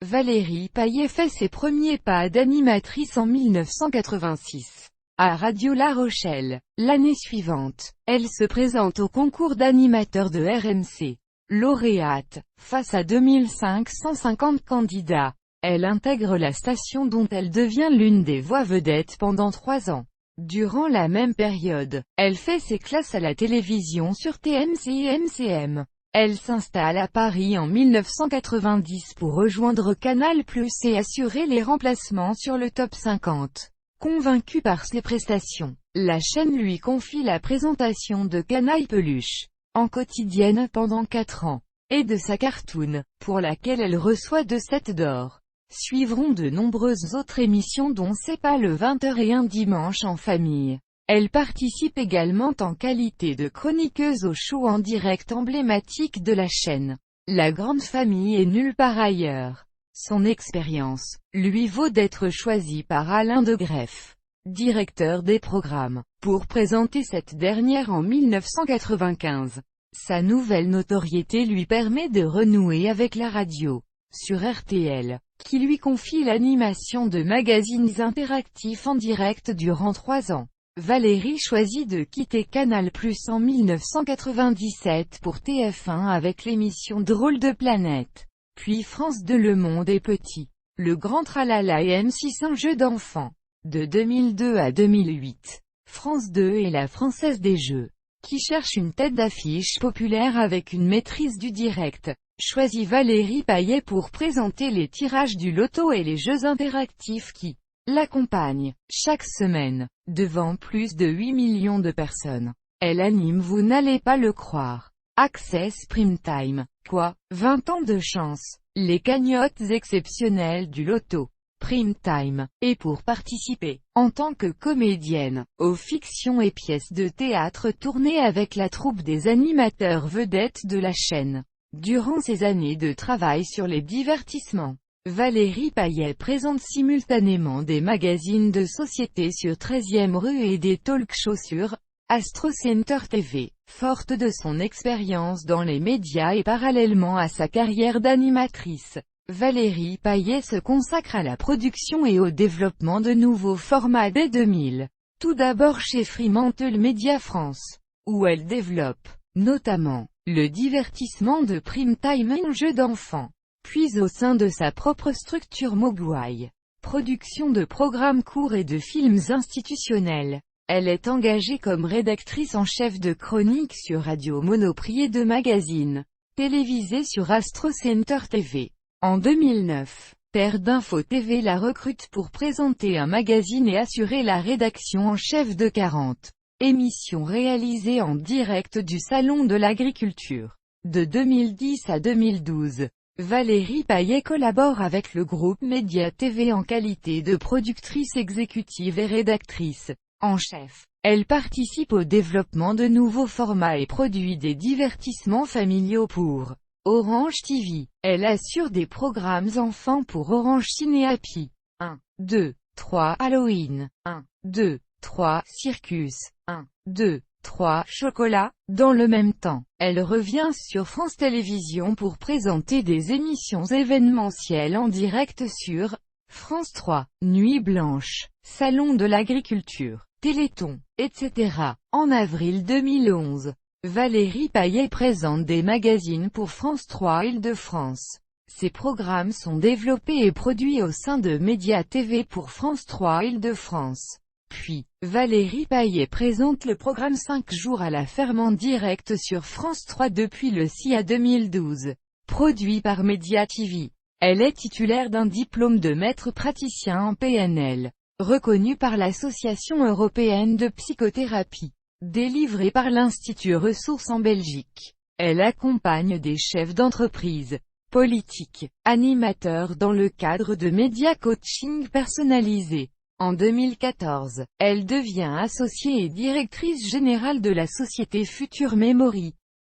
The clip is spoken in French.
Valérie Payet fait ses premiers pas d'animatrice en 1986. À Radio La Rochelle. L'année suivante, elle se présente au concours d'animateur de RMC. Lauréate, face à 2550 candidats, elle intègre la station dont elle devient l'une des voix vedettes pendant 3 ans. Durant la même période, elle fait ses classes à la télévision sur TMC et MCM. Elle s'installe à Paris en 1990 pour rejoindre Canal+ et assurer les remplacements sur le Top 50. Convaincue par ses prestations, la chaîne lui confie la présentation de Canaille Peluche, en quotidienne pendant 4 ans, et de sa cartoon, pour laquelle elle reçoit 2 sets d'or. Suivront de nombreuses autres émissions dont C'est pas le 20h et Un dimanche en famille. Elle participe également en qualité de chroniqueuse au show en direct emblématique de la chaîne, La Grande Famille et Nulle part ailleurs. Son expérience lui vaut d'être choisie par Alain de Greff, directeur des programmes, pour présenter cette dernière en 1995. Sa nouvelle notoriété lui permet de renouer avec la radio, sur RTL, qui lui confie l'animation de magazines interactifs en direct durant 3 ans. Valérie choisit de quitter Canal+ en 1997 pour TF1 avec l'émission Drôle de planète. Puis France 2 Le Monde est petit, Le Grand Tralala et M6 Un jeu d'enfant. De 2002 à 2008, France 2 est la Française des Jeux, qui cherche une tête d'affiche populaire avec une maîtrise du direct. Choisit Valérie Payet pour présenter les tirages du loto et les jeux interactifs qui l'accompagnent, chaque semaine, devant plus de 8 millions de personnes. Elle anime Vous n'allez pas le croire. Access Prime Time. Quoi? 20 ans de chance. Les cagnottes exceptionnelles du loto. Prime Time. Et pour participer, en tant que comédienne, aux fictions et pièces de théâtre tournées avec la troupe des animateurs vedettes de la chaîne. Durant ses années de travail sur les divertissements, Valérie Payet présente simultanément des magazines de société sur 13e rue et des talk-shows sur Astro Center TV. Forte de son expérience dans les médias et parallèlement à sa carrière d'animatrice, Valérie Payet se consacre à la production et au développement de nouveaux formats dès 2000. Tout d'abord chez Fremantle Media France, où elle développe, notamment, le divertissement de Prime Time et Un jeu d'enfant. Puis au sein de sa propre structure Mogwai, production de programmes courts et de films institutionnels, elle est engagée comme rédactrice en chef de chronique sur Radio Monoprix et de magazines télévisés sur Astro Center TV. En 2009, Terre d'Info TV la recrute pour présenter un magazine et assurer la rédaction en chef de 40 émissions réalisées en direct du Salon de l'Agriculture. De 2010 à 2012, Valérie Payet collabore avec le groupe Média TV en qualité de productrice exécutive et rédactrice en chef. Elle participe au développement de nouveaux formats et produit des divertissements familiaux pour Orange TV. Elle assure des programmes enfants pour Orange Ciné Happy. 1, 2, 3 Halloween. 1, 2, 3 Circus. 1, 2, 3 Chocolat. Dans le même temps, elle revient sur France Télévisions pour présenter des émissions événementielles en direct sur France 3, Nuit Blanche, Salon de l'Agriculture, Téléthon, etc. En avril 2011, Valérie Payet présente des magazines pour France 3 Île-de-France. Ces programmes sont développés et produits au sein de Média TV pour France 3 Île-de-France. Puis, Valérie Payet présente le programme 5 jours à la ferme en direct sur France 3 depuis le SIA 2012. Produit par Média TV. Elle est titulaire d'un diplôme de maître praticien en PNL, reconnu par l'Association européenne de psychothérapie, délivré par l'Institut Ressources en Belgique. Elle accompagne des chefs d'entreprise, politiques, animateurs dans le cadre de média coaching personnalisé. En 2014, elle devient associée et directrice générale de la société Future Memory.